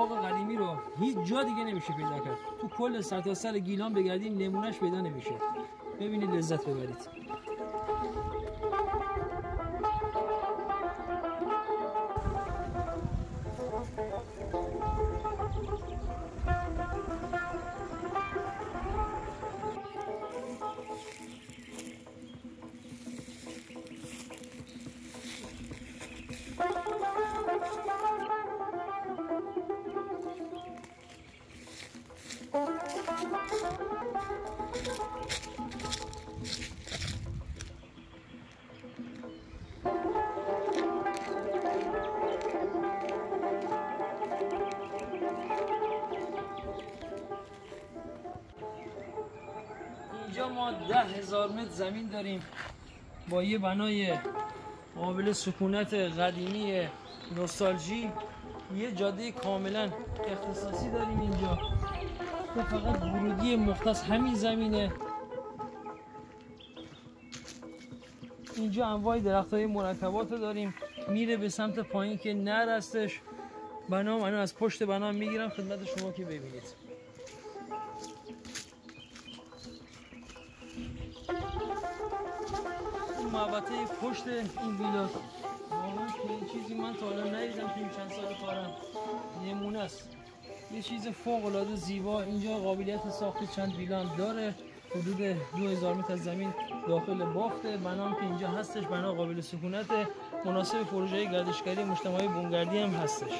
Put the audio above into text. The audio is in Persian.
باغ قدیمی رو هیچ جا دیگه نمیشه پیدا کرد. تو کل سرتاسر گیلان بگردید نمونهش پیدا نمیشه. ببینید لذت ببرید. اینجا ما 10,000 متر زمین داریم با یه بنای قابل سکونت قدیمی نوستالژی. یه جاده کاملا اختصاصی داریم اینجا که فقط ورودی مختص همین زمینه. اینجا انواع درخت‌های مرکبات رو داریم، میره به سمت پایین که نر هستش. بنا منو از پشت بنا میگیرم خدمت شما که ببینید. محوطه پشت این ویلا واقعا که این چیزی من تا حالا ندیدم تو این چند سال کارم. نمونه است، یه چیز فوق العاده زیبا. اینجا قابلیت ساخت چند ویلا هم داره. حدود 2000 متر از زمین داخل بافته. بنام که اینجا هستش بنا قابل سکونت، مناسب پروژه گردشگری مجتمعی بومگردی هم هستش.